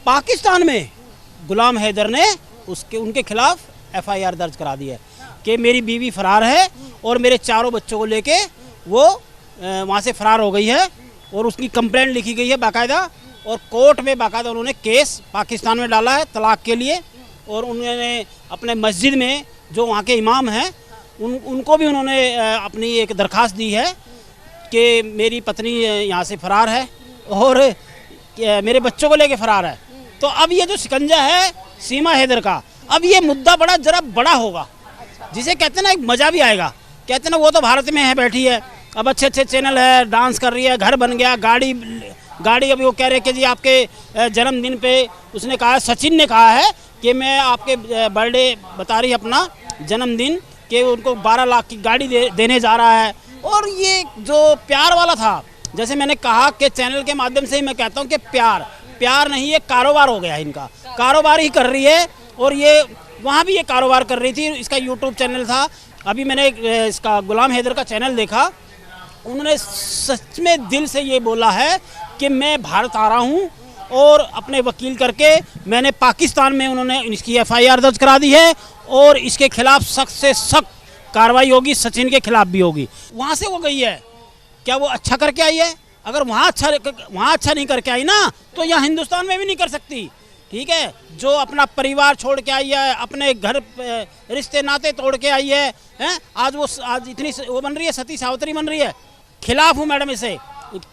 पाकिस्तान में गुलाम हैदर ने उनके खिलाफ एफआईआर दर्ज करा दी है कि मेरी बीवी फरार है और मेरे चारों बच्चों को लेके वो वहाँ से फरार हो गई है और उसकी कंप्लेंट लिखी गई है बाकायदा, और कोर्ट में बाकायदा उन्होंने केस पाकिस्तान में डाला है तलाक के लिए। और उन्होंने अपने मस्जिद में जो वहाँ के इमाम हैं उनको भी उन्होंने अपनी एक दरख्वास्त दी है कि मेरी पत्नी यहाँ से फरार है और मेरे बच्चों को लेके फरार है। तो अब ये जो शिकंजा है सीमा हैदर का, अब ये मुद्दा जरा बड़ा होगा, जिसे कहते हैं ना एक मज़ा भी आएगा। कहते हैं ना वो तो भारत में है, बैठी है, अब अच्छे अच्छे चैनल है, डांस कर रही है, घर बन गया, गाड़ी अभी वो कह रहे कि जी आपके जन्मदिन पे उसने कहा, सचिन ने कहा है कि मैं आपके बर्थडे बता रही अपना जन्मदिन कि उनको 12 लाख की गाड़ी देने जा रहा है। और ये जो प्यार वाला था, जैसे मैंने कहा कि चैनल के माध्यम से ही मैं कहता हूँ कि प्यार नहीं, ये कारोबार हो गया है, इनका कारोबार ही कर रही है। और ये वहाँ भी ये कारोबार कर रही थी, इसका यूट्यूब चैनल था। अभी मैंने इसका गुलाम हैदर का चैनल देखा, उन्होंने सच में दिल से ये बोला है कि मैं भारत आ रहा हूँ और अपने वकील करके मैंने पाकिस्तान में उन्होंने इसकी एफआईआर दर्ज करा दी है और इसके खिलाफ सख्त से सख्त कार्रवाई होगी, सचिन के खिलाफ भी होगी। वहाँ से वो गई है, क्या वो अच्छा करके आई है? अगर वहाँ अच्छा नहीं करके आई ना, तो यहाँ हिंदुस्तान में भी नहीं कर सकती। ठीक है, जो अपना परिवार छोड़ के आई है, अपने घर रिश्ते नाते तोड़ के आई है, आज इतनी वो बन रही है, सती सावित्री बन रही है। खिलाफ हूँ मैडम इसे,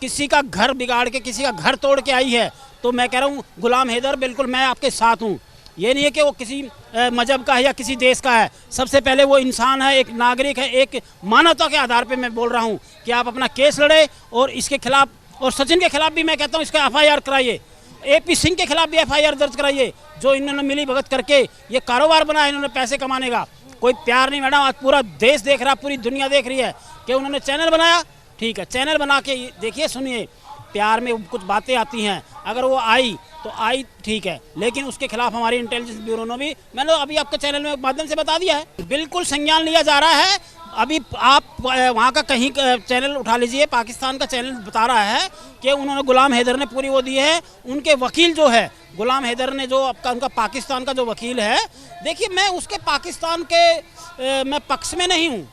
किसी का घर बिगाड़ के किसी का घर तोड़ के आई है, तो मैं कह रहा हूँ गुलाम हैदर बिल्कुल मैं आपके साथ हूँ। ये नहीं है कि वो किसी मजहब का है या किसी देश का है, सबसे पहले वो इंसान है, एक नागरिक है, एक मानवता के आधार पे मैं बोल रहा हूँ कि आप अपना केस लड़े और इसके खिलाफ, और सचिन के खिलाफ भी मैं कहता हूँ इसका एफआईआर कराइए, AP सिंह के खिलाफ भी एफआईआर दर्ज कराइए, जो इन्होंने मिली भगत करके ये कारोबार बनाया इन्होंने पैसे कमाने का। कोई प्यार नहीं मैडम, आज पूरा देश देख रहा, पूरी दुनिया देख रही है कि उन्होंने चैनल बनाया। ठीक है, चैनल बना के देखिए, सुनिए, प्यार में कुछ बातें आती हैं, अगर वो आई तो आई, ठीक है, लेकिन उसके खिलाफ हमारी इंटेलिजेंस ब्यूरो ने भी, मैंने अभी आपके चैनल में माध्यम से बता दिया है, बिल्कुल संज्ञान लिया जा रहा है। अभी आप वहाँ का कहीं चैनल उठा लीजिए, पाकिस्तान का चैनल बता रहा है कि उन्होंने गुलाम हैदर ने पूरी वो दी है। उनके वकील जो है गुलाम हैदर ने, जो आपका उनका पाकिस्तान का जो वकील है, देखिए मैं उसके पाकिस्तान के मैं पक्ष में नहीं हूँ,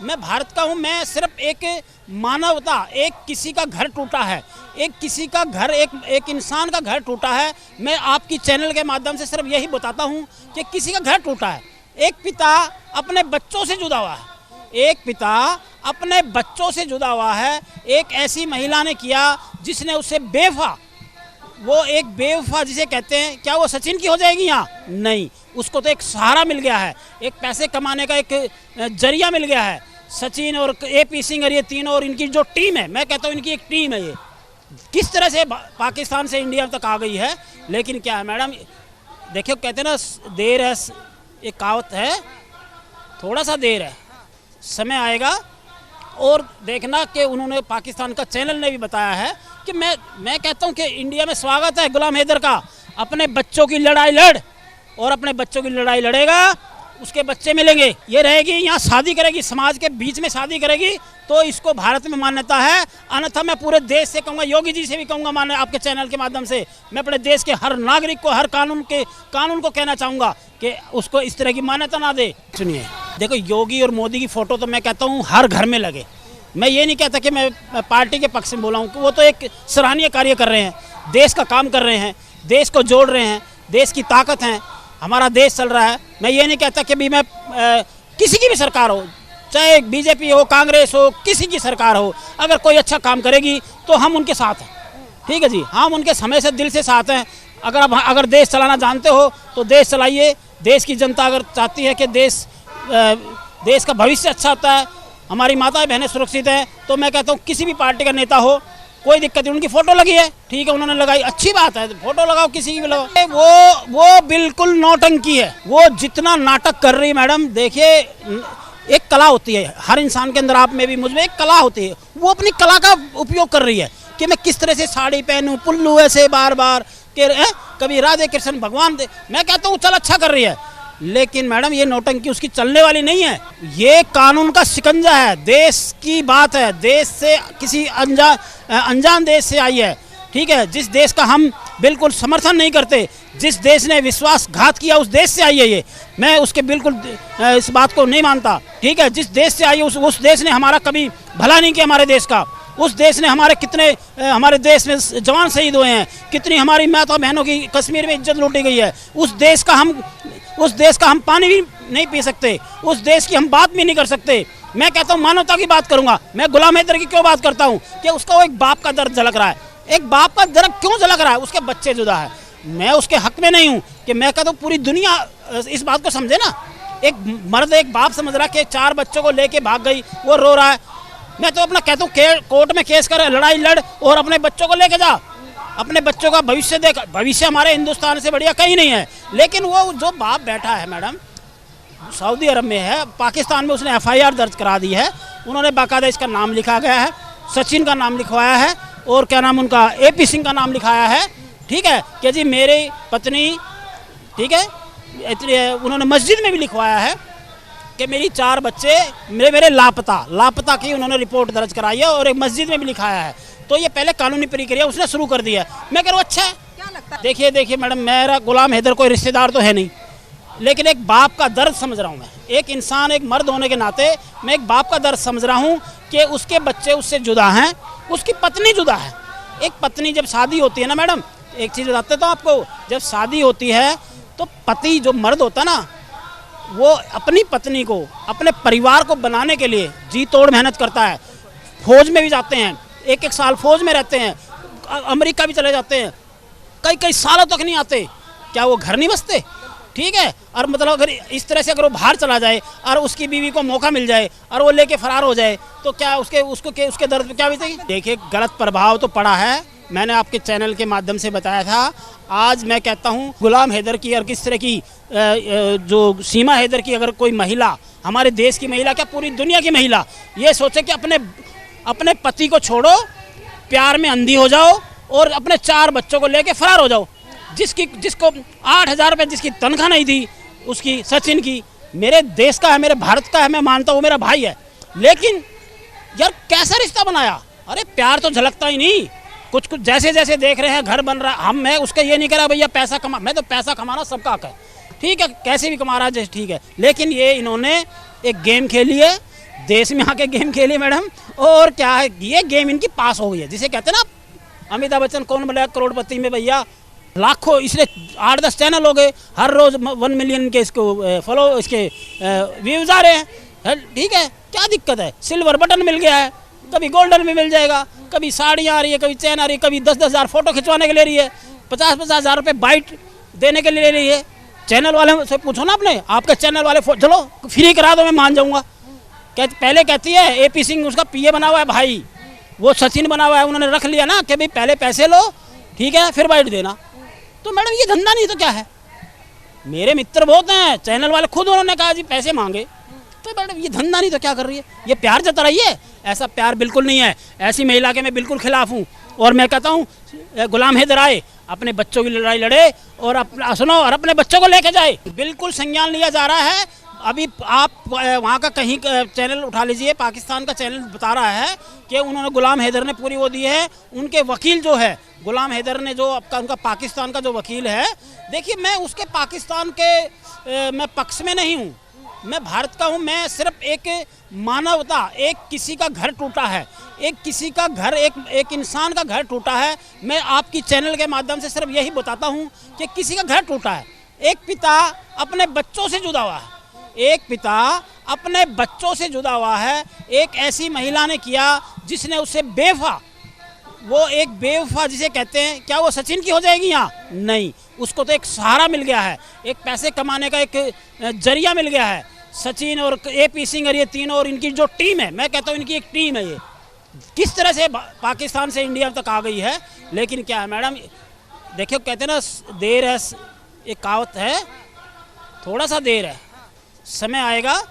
मैं भारत का हूँ। मैं सिर्फ एक मानवता, एक किसी का घर टूटा है, एक किसी का घर, एक इंसान का घर टूटा है, मैं आपकी चैनल के माध्यम से सिर्फ यही बताता हूँ कि किसी का घर टूटा है, एक पिता अपने बच्चों से जुड़ा हुआ है, एक पिता अपने बच्चों से जुड़ा हुआ है। एक ऐसी महिला ने किया जिसने उसे बेवफा, वो एक बेवफा जिसे कहते हैं, क्या वो सचिन की हो जाएगी यहाँ? नहीं, उसको तो एक सहारा मिल गया है, एक पैसे कमाने का एक जरिया मिल गया है। सचिन और AP सिंह और ये तीनों और इनकी जो टीम है, मैं कहता हूँ इनकी एक टीम है, ये किस तरह से पाकिस्तान से इंडिया तक आ गई है। लेकिन क्या है मैडम, देखिए कहते हैं ना, देर है, एक कहावत है, थोड़ा सा देर है, समय आएगा। और देखना कि उन्होंने पाकिस्तान का चैनल ने भी बताया है कि मैं कहता हूं कि इंडिया में स्वागत है गुलाम हैदर का। अपने बच्चों की लड़ाई लड़, और अपने बच्चों की लड़ाई लड़ेगा, उसके बच्चे मिलेंगे, ये रहेगी यहाँ शादी करेगी, समाज के बीच में शादी करेगी, तो इसको भारत में मान्यता है। अन्यथा मैं पूरे देश से कहूँगा, योगी जी से भी कहूँगा, माने आपके चैनल के माध्यम से मैं अपने देश के हर नागरिक को, हर कानून को कहना चाहूँगा कि उसको इस तरह की मान्यता ना दे। सुनिए, देखो योगी और मोदी की फ़ोटो तो मैं कहता हूँ हर घर में लगे। मैं ये नहीं कहता कि मैं पार्टी के पक्ष में बोला हूँ, वो तो एक सराहनीय कार्य कर रहे हैं, देश का काम कर रहे हैं, देश को जोड़ रहे हैं, देश की ताकत है, हमारा देश चल रहा है। मैं ये नहीं कहता कि भी मैं किसी की भी सरकार हो, चाहे बीजेपी हो, कांग्रेस हो, किसी की सरकार हो, अगर कोई अच्छा काम करेगी तो हम उनके साथ हैं। ठीक है जी, हम उनके समय से दिल से साथ हैं। अगर देश चलाना जानते हो तो देश चलाइए। देश की जनता अगर चाहती है कि देश का भविष्य अच्छा होता है, हमारी माताएं बहनें सुरक्षित हैं, तो मैं कहता हूँ किसी भी पार्टी का नेता हो, कोई दिक्कत नहीं। उनकी फ़ोटो लगी है, ठीक है, उन्होंने लगाई, अच्छी बात है, फ़ोटो लगाओ, किसी की भी लगाओ। वो बिल्कुल नौटंकी है, वो जितना नाटक कर रही है मैडम। देखिए, एक कला होती है हर इंसान के अंदर, आप में भी, मुझ में एक कला होती है, वो अपनी कला का उपयोग कर रही है कि मैं किस तरह से साड़ी पहनूं, पुल्लू ऐसे बार बार के, कभी राधे कृष्ण भगवान दे। मैं कहता हूँ चल अच्छा कर रही है, लेकिन मैडम ये नौटंकी उसकी चलने वाली नहीं है। ये कानून का शिकंजा है, देश की बात है, देश से किसी अनजान देश से आई है, ठीक है, जिस देश का हम बिल्कुल समर्थन नहीं करते, जिस देश ने विश्वासघात किया उस देश से आई है ये, मैं उसके बिल्कुल इस बात को नहीं मानता। ठीक है, जिस देश से आई है उस देश ने हमारा कभी भला नहीं किया, हमारे देश का। उस देश ने हमारे देश में जवान शहीद हुए हैं, कितनी हमारी माता बहनों की कश्मीर में इज्जत लूटी गई है। उस देश का हम पानी भी नहीं पी सकते, उस देश की हम बात भी नहीं कर सकते। मैं कहता हूँ मानवता की बात करूँगा। मैं गुलाम हैदर की क्यों बात करता हूँ कि उसका वो एक बाप का दर्द झलक रहा है। एक बाप का दर्द क्यों झलक रहा है? उसके बच्चे जुदा है। मैं उसके हक में नहीं हूँ कि मैं कहता हूँ पूरी दुनिया इस बात को समझे ना। एक मर्द, एक बाप समझ रहा कि 4 बच्चों को लेके भाग गई, वो रो रहा है। मैं तो अपना कहता हूँ कोर्ट में केस कर, लड़ाई लड़ और अपने बच्चों को लेके जा, अपने बच्चों का भविष्य देख। भविष्य हमारे हिंदुस्तान से बढ़िया कहीं नहीं है। लेकिन वो जो बाप बैठा है मैडम, सऊदी अरब में है, पाकिस्तान में उसने FIR दर्ज करा दी है। उन्होंने बाकायदा इसका नाम लिखा गया है, सचिन का नाम लिखवाया है और क्या नाम उनका AP सिंह का नाम लिखाया है। ठीक है कि जी मेरी पत्नी, ठीक है, उन्होंने मस्जिद में भी लिखवाया है कि मेरी 4 बच्चे मेरे लापता की उन्होंने रिपोर्ट दर्ज कराई है और एक मस्जिद में भी लिखाया है। तो ये पहले कानूनी प्रक्रिया उसने शुरू कर दी है। मैं कह रहा हूँ अच्छा है। क्या लगता है? देखिए मैडम, मेरा गुलाम हैदर कोई रिश्तेदार तो है नहीं, लेकिन एक बाप का दर्द समझ रहा हूँ मैं। एक इंसान, एक मर्द होने के नाते मैं एक बाप का दर्द समझ रहा हूँ कि उसके बच्चे उससे जुदा हैं, उसकी पत्नी जुदा है। एक पत्नी जब शादी होती है ना मैडम, एक चीज़ बताते तो आपको, जब शादी होती है तो पति जो मर्द होता है ना, वो अपनी पत्नी को, अपने परिवार को बनाने के लिए जी तोड़ मेहनत करता है। फौज में भी जाते हैं, 1-1 साल फौज में रहते हैं, अमेरिका भी चले जाते हैं, कई सालों तक नहीं आते। क्या वो घर नहीं बसते? ठीक है। और मतलब अगर इस तरह से अगर वो बाहर चला जाए और उसकी बीवी को मौका मिल जाए और वो लेके फरार हो जाए तो क्या उसके दर्द पे क्या बीतेगी? देखिए, गलत प्रभाव तो पड़ा है। मैंने आपके चैनल के माध्यम से बताया था। आज मैं कहता हूँ गुलाम हैदर की और किस तरह की जो सीमा हैदर की, अगर कोई महिला, हमारे देश की महिला, क्या पूरी दुनिया की महिला ये सोचे कि अपने पति को छोड़ो, प्यार में अंधी हो जाओ और अपने 4 बच्चों को लेके फरार हो जाओ। जिसको 8,000 रुपये जिसकी तनख्वाह नहीं थी, उसकी, सचिन की, मेरे देश का है, मेरे भारत का है, मैं मानता हूँ मेरा भाई है। लेकिन यार कैसा रिश्ता बनाया? अरे प्यार तो झलकता ही नहीं। कुछ जैसे देख रहे हैं घर बन रहा, मैं उसका ये नहीं कह रहा भैया पैसा कमा, मैं तो पैसा कमाना सबका हक है, ठीक है, कैसे भी कमा रहा है जैसे ठीक है। लेकिन ये इन्होंने एक गेम खेली है, देश में आके गेम खेली मैडम। और क्या है, ये गेम इनकी पास हो गई है, जिसे कहते हैं ना अमिताभ बच्चन कौन बना करोड़पति में भैया, लाखों, इसलिए 8-10 चैनल हो गए, हर रोज 1 मिलियन के इसको फॉलो, इसके व्यूज आ रहे हैं। ठीक है, क्या दिक्कत है? सिल्वर बटन मिल गया है, कभी गोल्डन में मिल जाएगा, कभी साड़ियाँ आ रही है, कभी चैन आ रही है, कभी 10-10 हज़ार फोटो खिंचवाने के ले रही है, 50-50 हज़ार रुपये बाइट देने के लिए ले रही है। चैनल वाले से पूछो ना अपने, आपके चैनल वाले चलो फ्री करा दो, मैं मान जाऊँगा। पहले कहती है AP सिंह उसका PA बना हुआ है भाई, वो सचिन बना हुआ है, उन्होंने रख लिया ना कि भाई पहले पैसे लो, ठीक है, फिर बाइट देना। तो मैडम ये धंधा नहीं तो क्या है? मेरे मित्र बहुत हैं चैनल वाले, खुद उन्होंने कहा जी पैसे मांगे। तो मैडम ये धंधा नहीं तो क्या कर रही है? ये प्यार जता रही है? ऐसा प्यार बिल्कुल नहीं है। ऐसी महिला के मैं बिल्कुल खिलाफ हूँ। और मैं कहता हूँ गुलाम हैदर आए, अपने बच्चों की लड़ाई लड़े और अपने बच्चों को लेके जाए। बिल्कुल संज्ञान लिया जा रहा है। अभी आप वहाँ का कहीं चैनल उठा लीजिए, पाकिस्तान का चैनल बता रहा है कि उन्होंने गुलाम हैदर ने पूरी वो दी है। उनके वकील जो है, गुलाम हैदर ने जो उनका पाकिस्तान का जो वकील है, देखिए मैं उसके पाकिस्तान के मैं पक्ष में नहीं हूँ, मैं भारत का हूँ। मैं सिर्फ एक मानवता, एक किसी का घर टूटा है, एक किसी का घर, एक इंसान का घर टूटा है। मैं आपकी चैनल के माध्यम से सिर्फ यही बताता हूँ कि किसी का घर टूटा है, एक पिता अपने बच्चों से जुड़ा हुआ है, एक पिता अपने बच्चों से जुड़ा हुआ है। एक ऐसी महिला ने किया जिसने उससे बेवफा, वो एक बेवफा जिसे कहते हैं, क्या वो सचिन की हो जाएगी यहाँ? नहीं, उसको तो एक सहारा मिल गया है, एक पैसे कमाने का एक जरिया मिल गया है। सचिन और AP सिंह और ये तीनों और इनकी जो टीम है, मैं कहता हूँ इनकी एक टीम है, ये किस तरह से पाकिस्तान से इंडिया तक आ गई है। लेकिन क्या है मैडम, देखिए कहते हैं ना देर है, एक कहावत है, थोड़ा सा देर है, समय आएगा।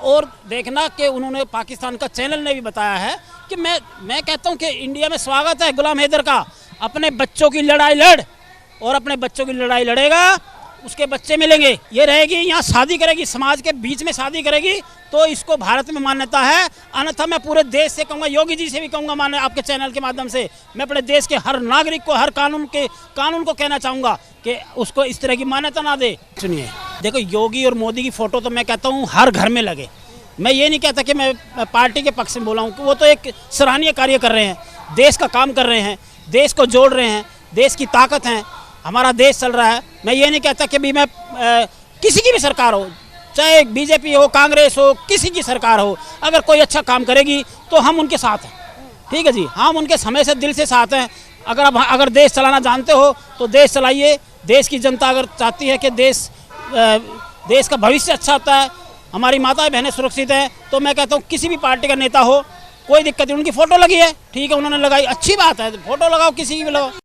और देखना कि उन्होंने पाकिस्तान का चैनल ने भी बताया है कि मैं कहता हूं कि इंडिया में स्वागत है गुलाम हैदर का। अपने बच्चों की लड़ाई लड़ और अपने बच्चों की लड़ाई लड़ेगा उसके बच्चे मिलेंगे, ये रहेगी यहाँ शादी करेगी, समाज के बीच में शादी करेगी, तो इसको भारत में मान्यता है। अन्यथा मैं पूरे देश से कहूँगा, योगी जी से भी कहूँगा, माने आपके चैनल के माध्यम से मैं अपने देश के हर नागरिक को, हर कानून को कहना चाहूँगा कि उसको इस तरह की मान्यता ना दे। सुनिए, देखो योगी और मोदी की फ़ोटो तो मैं कहता हूँ हर घर में लगे। मैं ये नहीं कहता कि मैं पार्टी के पक्ष में बोला हूँ, वो तो एक सराहनीय कार्य कर रहे हैं, देश का काम कर रहे हैं, देश को जोड़ रहे हैं, देश की ताकत है, हमारा देश चल रहा है। मैं ये नहीं कहता कि भी मैं किसी की भी सरकार हो, चाहे बीजेपी हो, कांग्रेस हो, किसी की सरकार हो, अगर कोई अच्छा काम करेगी तो हम उनके साथ हैं। ठीक है जी, हम उनके समय से दिल से साथ हैं। अगर देश चलाना जानते हो तो देश चलाइए। देश की जनता अगर चाहती है कि देश का भविष्य अच्छा होता है, हमारी माताएं बहनें सुरक्षित हैं, तो मैं कहता हूँ किसी भी पार्टी का नेता हो, कोई दिक्कत नहीं। उनकी फ़ोटो लगी है, ठीक है, उन्होंने लगाई, अच्छी बात है, फ़ोटो लगाओ, किसी की भी लगाओ।